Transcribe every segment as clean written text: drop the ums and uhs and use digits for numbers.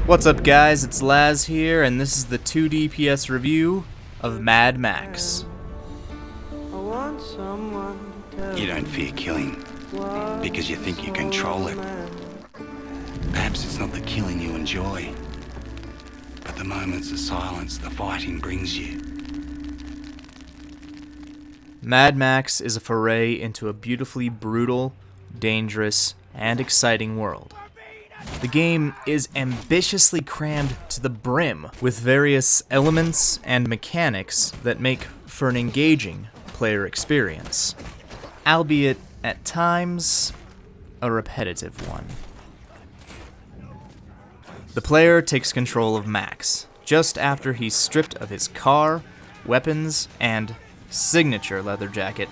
What's up, guys? It's Laz here, and this is the 2D review of Mad Max. You don't fear killing because you think you control it. Perhaps it's not the killing you enjoy, but the moments of silence the fighting brings you. Mad Max is a foray into a beautifully brutal, dangerous, and exciting world. The game is ambitiously crammed to the brim with various elements and mechanics that make for an engaging player experience, albeit at times a repetitive one. The player takes control of Max just after he's stripped of his car, weapons, and signature leather jacket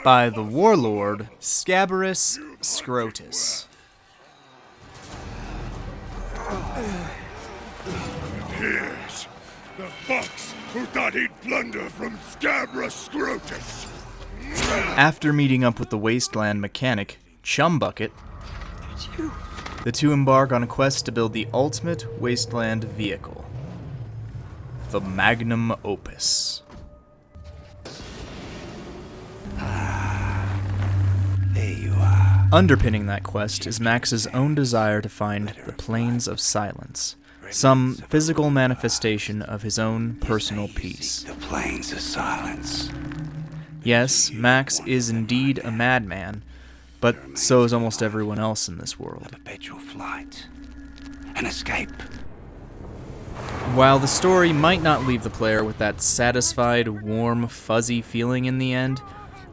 by the warlord Scabrous Scrotus. Here's the fox who thought he'd plunder from Scabrous Scrotus. After meeting up with the wasteland mechanic, Chumbucket, the two embark on a quest to build the ultimate wasteland vehicle, the Magnum Opus. There you are. Underpinning that quest is Max's own desire to find the Plains of Silence, some physical manifestation of his own personal peace. The Plains of Silence. Yes, Max is indeed a madman, but so is almost everyone else in this world. Perpetual flight. An escape. While the story might not leave the player with that satisfied, warm, fuzzy feeling in the end,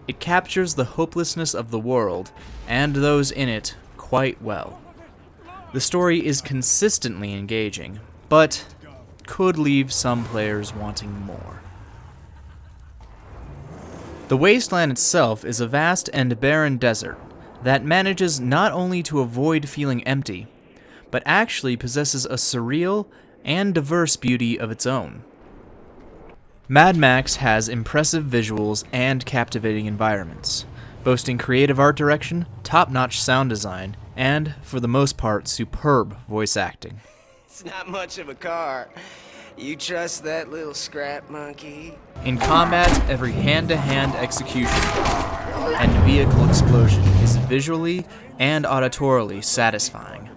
it captures the hopelessness of the world and those in it quite well. The story is consistently engaging, but could leave some players wanting more. The wasteland itself is a vast and barren desert that manages not only to avoid feeling empty, but actually possesses a surreal and diverse beauty of its own. Mad Max has impressive visuals and captivating environments, boasting creative art direction, top-notch sound design, and, for the most part, superb voice acting. It's not much of a car. You trust that little scrap monkey? In combat, every hand-to-hand execution and vehicle explosion is visually and auditorily satisfying.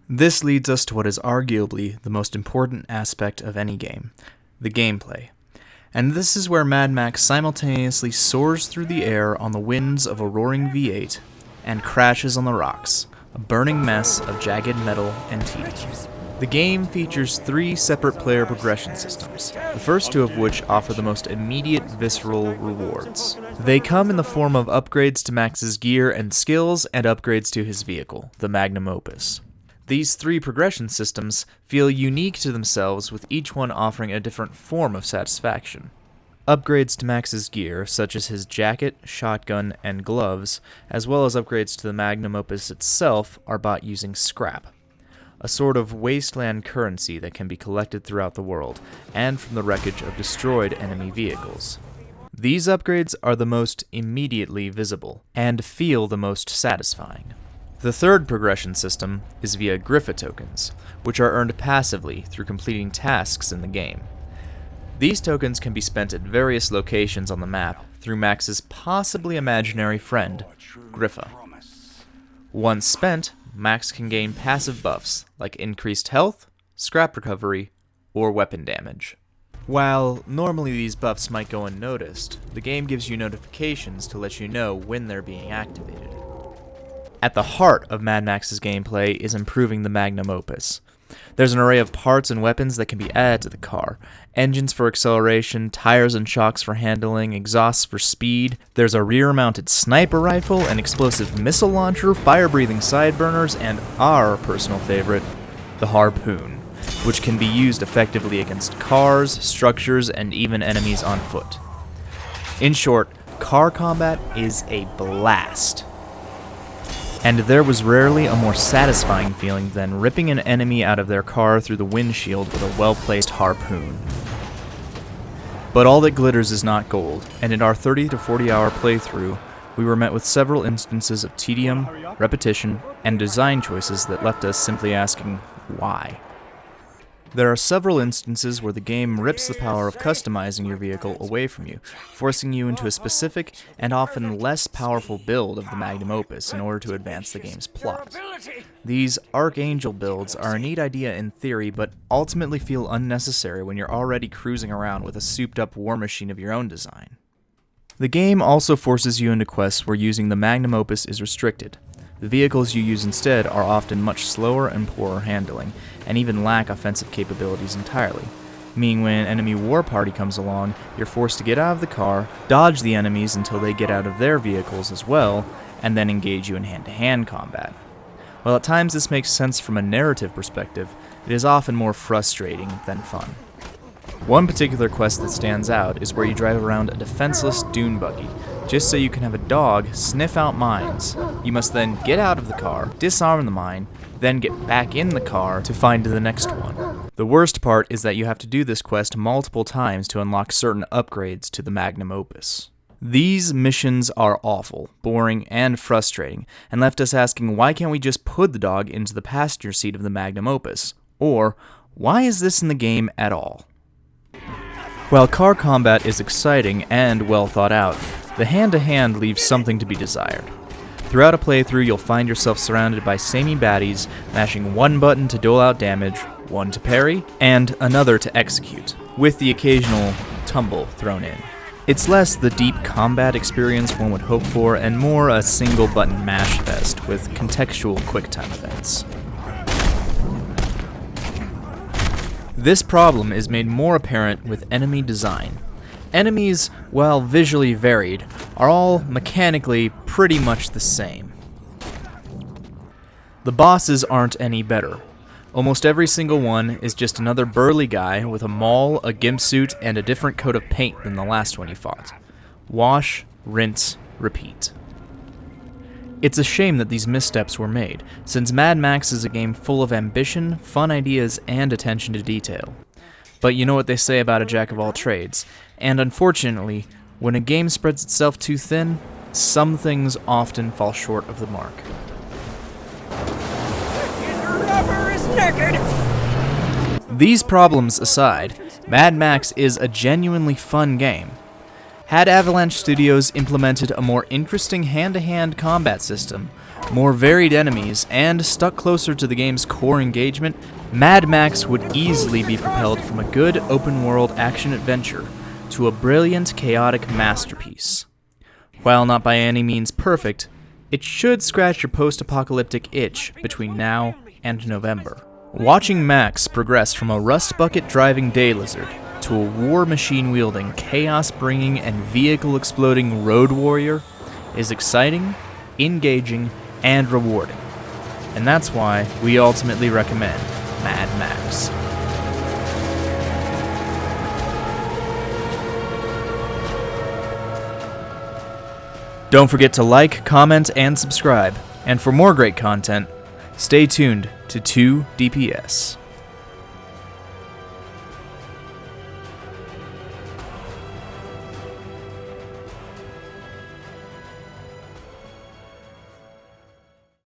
This leads us to what is arguably the most important aspect of any game, the gameplay. And this is where Mad Max simultaneously soars through the air on the winds of a roaring V8 and crashes on the rocks, a burning mess of jagged metal and teeth. The game features 3 separate player progression systems, the first 2 of which offer the most immediate visceral rewards. They come in the form of upgrades to Max's gear and skills and upgrades to his vehicle, the Magnum Opus. These 3 progression systems feel unique to themselves, with each one offering a different form of satisfaction. Upgrades to Max's gear, such as his jacket, shotgun, and gloves, as well as upgrades to the Magnum Opus itself, are bought using scrap, a sort of wasteland currency that can be collected throughout the world, and from the wreckage of destroyed enemy vehicles. These upgrades are the most immediately visible, and feel the most satisfying. The third progression system is via Griffa tokens, which are earned passively through completing tasks in the game. These tokens can be spent at various locations on the map through Max's possibly imaginary friend, Griffa. Once spent, Max can gain passive buffs like increased health, scrap recovery, or weapon damage. While normally these buffs might go unnoticed, the game gives you notifications to let you know when they're being activated. At the heart of Mad Max's gameplay is improving the Magnum Opus. There's an array of parts and weapons that can be added to the car. Engines for acceleration, tires and shocks for handling, exhausts for speed. There's a rear-mounted sniper rifle, an explosive missile launcher, fire-breathing sideburners, and our personal favorite, the harpoon, which can be used effectively against cars, structures, and even enemies on foot. In short, car combat is a blast. And there was rarely a more satisfying feeling than ripping an enemy out of their car through the windshield with a well-placed harpoon. But all that glitters is not gold, and in our 30 to 40 hour playthrough, we were met with several instances of tedium, repetition, and design choices that left us simply asking, why. There are several instances where the game rips the power of customizing your vehicle away from you, forcing you into a specific and often less powerful build of the magnum opus in order to advance the game's plot. These Archangel builds are a neat idea in theory, but ultimately feel unnecessary when you're already cruising around with a souped-up war machine of your own design. The game also forces you into quests where using the magnum opus is restricted. The vehicles you use instead are often much slower and poorer handling, and even lack offensive capabilities entirely, meaning when an enemy war party comes along, you're forced to get out of the car, dodge the enemies until they get out of their vehicles as well, and then engage you in hand-to-hand combat. While at times this makes sense from a narrative perspective, it is often more frustrating than fun. One particular quest that stands out is where you drive around a defenseless dune buggy, just so you can have a dog sniff out mines. You must then get out of the car, disarm the mine, then get back in the car to find the next one. The worst part is that you have to do this quest multiple times to unlock certain upgrades to the magnum opus. These missions are awful, boring, and frustrating, and left us asking, why can't we just put the dog into the passenger seat of the magnum opus? Or, why is this in the game at all? While car combat is exciting and well thought out, the hand-to-hand leaves something to be desired. Throughout a playthrough, you'll find yourself surrounded by samey baddies, mashing one button to dole out damage, one to parry, and another to execute, with the occasional tumble thrown in. It's less the deep combat experience one would hope for, and more a single-button mash fest with contextual QuickTime events. This problem is made more apparent with enemy design. Enemies, while visually varied, are all mechanically pretty much the same. The bosses aren't any better. Almost every single one is just another burly guy with a maul, a gimp suit, and a different coat of paint than the last one you fought. Wash, rinse, repeat. It's a shame that these missteps were made, since Mad Max is a game full of ambition, fun ideas, and attention to detail. But you know what they say about a jack of all trades, and unfortunately, when a game spreads itself too thin, some things often fall short of the mark. These problems aside, Mad Max is a genuinely fun game. Had Avalanche Studios implemented a more interesting hand-to-hand combat system, more varied enemies, and stuck closer to the game's core engagement, Mad Max would easily be propelled from a good open-world action-adventure to a brilliant, chaotic masterpiece. While not by any means perfect, it should scratch your post-apocalyptic itch between now and November. Watching Max progress from a rust bucket driving day lizard to a war machine wielding, chaos bringing, and vehicle exploding road warrior is exciting, engaging, and rewarding. And that's why we ultimately recommend Mad Max. Don't forget to like, comment, and subscribe. And for more great content, stay tuned to 2DPS.